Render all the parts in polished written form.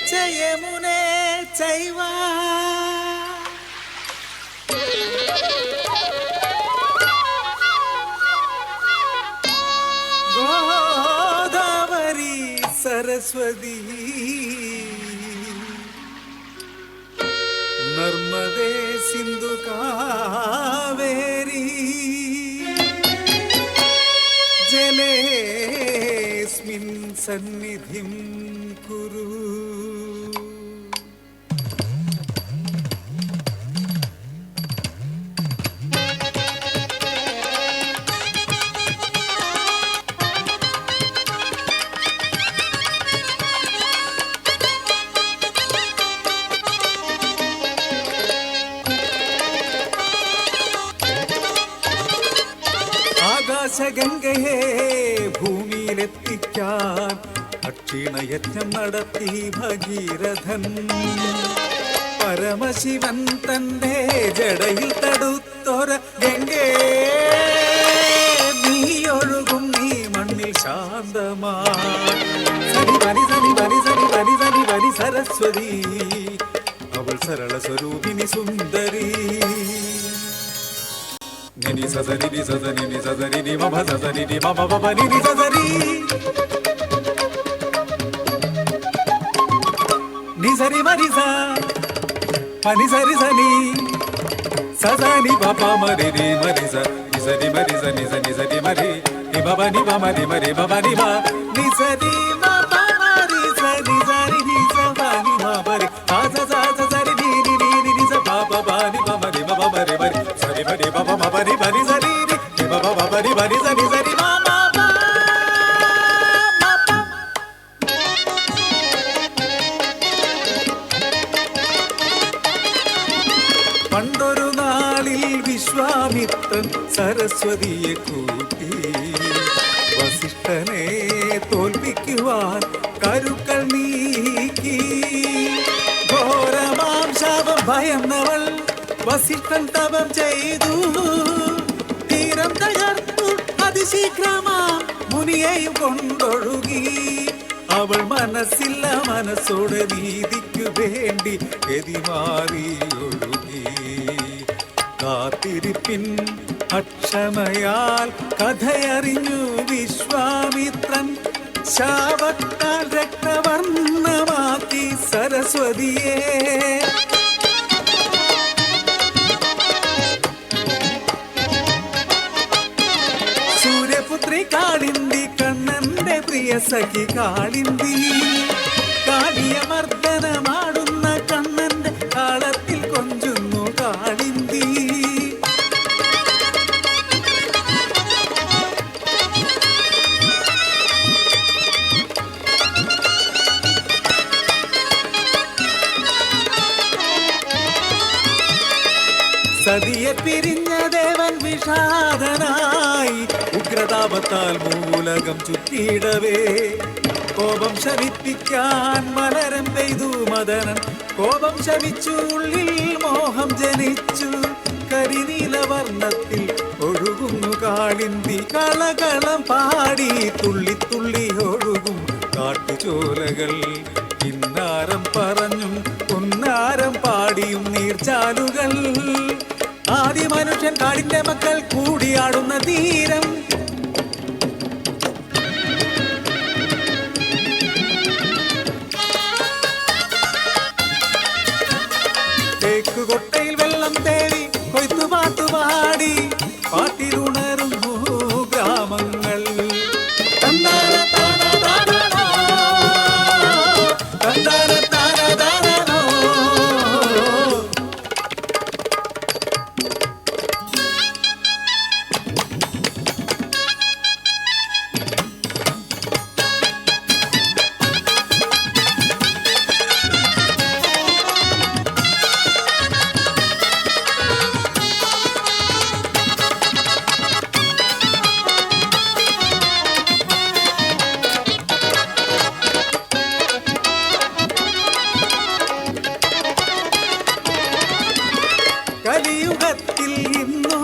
చయమునే చైవా గోదావరి సరస్వతి నర్మదే సింధు కావేరీ జలేస్మిన్ సన్నిధిం కురు. ആകാശഗംഗയെ ഭൂമിയിലെത്തിക്കാൻ അക്ഷീണയജ്ഞം നടത്തി ഭഗീരഥൻ. പരമശിവൻ തന്റെ ജടയിൽ തടുത്തൊര ഗംഗേ നീ ഒഴുകും നീ മണ്ണിൽ ശാന്തമായി. സനി ബനി സനി ബനി സനി ബനി സനി ബനി സരസ്വതി അവൾ സരള സ്വരൂപിണി സുന്ദരി. నిని సదని ని సదని ని సదని ని మమ సదని ని మమ మమ ని ని సదని ని సరి మరి సా పని సరి సని సదని పప మరి ని మరి స ని సరి మరి స ని సని సరి మరి ని బబ ని బమ ని మరి బబ ని బా ని సరి మమ మరి స ని సరి ని స బా ని మా మరి ఆ స స స సరి ని ని ని ని స బా బ బా ని బమ ని బబ మరి మరి సరి మరి బబ మ బరి బరి సరి ని బబ బ బరి బరి సరి సరి మా మా మా പണ്ടൊരു നാളിൽ വിശ്വാമിത്രൻ സരസ്വതിയെ കൂട്ടി വസിഷ്ഠനെ തോൽപ്പിക്കുവാൻ കരുക്കൾ നീക്കി. ഘോരമാം ശാപം ഭയന്നവൾ വസിഷ്ഠൻ തപം ചെയ്തു തീരം തകർത്തു അതിശീഘ്രമാം മുനിയെയും കൊണ്ടൊഴുകി. അവൾ മനസ്സില്ല മനസ്സോടെ നീതിക്കു വേണ്ടി ഗതിമാറി ഒഴുകി. കാത്തിരിപ്പിൻ അക്ഷമയാൽ കഥയറിഞ്ഞു വിശ്വാമിത്രൻ ശാപത്താൽ രക്തവർണ്ണമാക്കി സരസ്വതിയെ. സൂര്യപുത്രി കാളിന്തി കണ്ണന്റെ പ്രിയ സഖി കാളിന്തി കാളിയമർദ്ദനമാടുന്ന കണ്ണന്റെ കാളത്തിൽ കൊഞ്ചുന്നു കാളിന്തി. സതിയെ പിരിഞ്ഞ ദേവൻ വിഷാദനായി ഉഗ്രതാപത്താൽ മൂലകം ചുറ്റിയിടവേ. കോപം ശമിപ്പിക്കാൻ മലരം പെയ്തു മദനൻ. കോപം ശമിച്ചു ഉള്ളിൽ മോഹം ജനിച്ചു. കരിനീലവർണ്ണത്തിൽ ഒഴുകുന്നു കാളിന്തി. കളകളം പാടി തുള്ളി തുള്ളി ഒഴുകും കാട്ടുചോലകൾ. കിന്നാരം പറഞ്ഞും പൊന്നാരം പാടിയും നീർച്ചാലുകൾ. ആദി മനുഷ്യൻ കാടിന്റെ മക്കൾ കൂടിയാടുന്ന തീരം. തേക്കുകൊട്ടയിൽ വെള്ളം തേവി കൊയ്ത്തു പാട്ടുപാടി പാട്ടിലുണരുന്നു ഗ്രാമങ്ങൾ. കലിയുഗത്തിൽ ഇന്നോ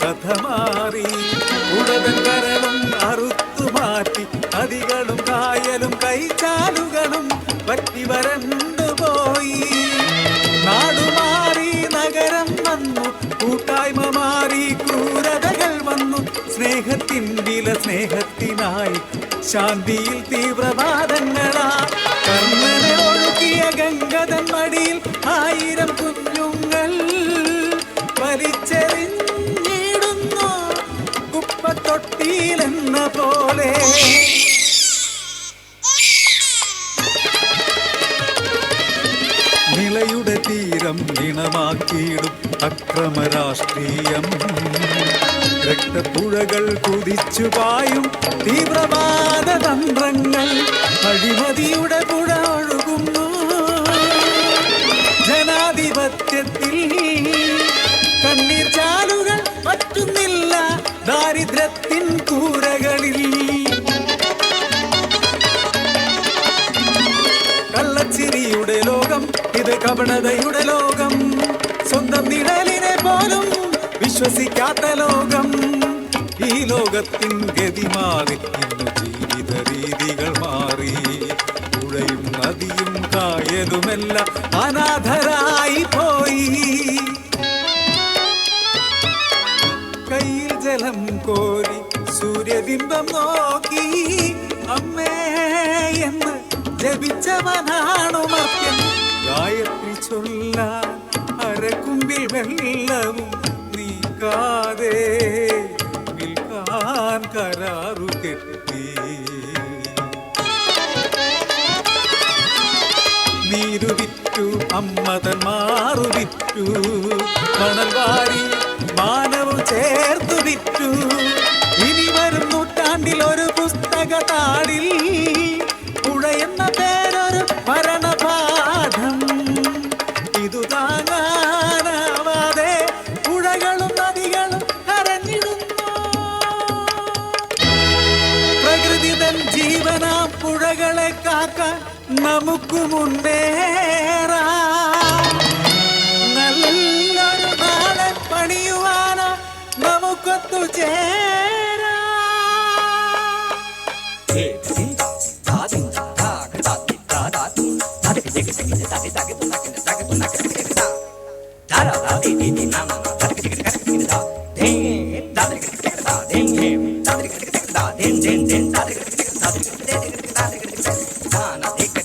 കഥ മാറി. ഉടതൻ കരളും അറുത്തുമാറ്റി നദികളും കായലും കൈച്ചാലുകളും ജീവിതത്തിൻ വില സ്നേഹത്തിനായി ശാന്തിയിൽ തീവ്രവാദങ്ങളാ കർണനെ ഒഴുകിയ ഗംഗതൻ മടിയിൽ 1000 കുഞ്ഞുങ്ങൾ വലിച്ചെറിഞ്ഞിടുന്നു കുപ്പത്തൊട്ടിയിലെന്ന പോലെ. നിളയുടെ തീരം ഇണമാക്കിയിടും അക്രമ രാഷ്ട്രീയം രക്തപ്പുഴകൾ കുതിച്ചു പായും തീവ്രവാദ തന്ത്രങ്ങൾ അഴിമതിയുടെ പുഴ ഒഴുകുന്നു ജനാധിപത്യത്തിൽ കണ്ണീർ ചാലുകൾ പറ്റുന്നില്ല ദാരിദ്ര്യത്തിൻ കൂരകളിൽ. കള്ളച്ചിരിയുടെ ലോകം ഇത് കപടതയുടെ ലോകം സ്വന്തം നിഴലിനെ പോലും വിശ്വസിക്കാത്ത ലോകം. ഈ ലോകത്തിൻ ഗതി മാറി ഇന്നു ജീവിത രീതികൾ മാറി പുഴയും നദിയും കായലുമെല്ലാം അനാഥരായി പോയി. കയ്യിൽ ജലം കോരി സൂര്യബിംബം നോക്കി അമ്മേ എന്ന് ജപിച്ചവനാണു മർത്യൻ. ഗായത്രി ചൊല്ലാൻ അരക്കുമ്പിൽ വെള്ളവും നീക്കാതെ വിൽക്കാൻ കരാറു കെട്ടി. നീരു വിറ്റു അമ്മതൻ മാറു വിറ്റു മണൽ വാരി മാനവും ചേർത്തു വിറ്റു. ഇനി വരും നൂറ്റാണ്ടിൽ ഒരു പുസ്തക താളിൽ പുഴ എന്ന പേരൊരു മരണപാഠം. ഇതു താങ്ങാനാവാതെ പുഴകളും നദികളും കരഞ്ഞിടുന്നു. പ്രകൃതി തൻ ജീവനാം പുഴകളെ കാക്കാൻ നമുക്ക് മുന്നേറാം. നല്ലൊരു നാളെ പണിയുവാനോ നമുക്കൊത്തു ചേരാം. Da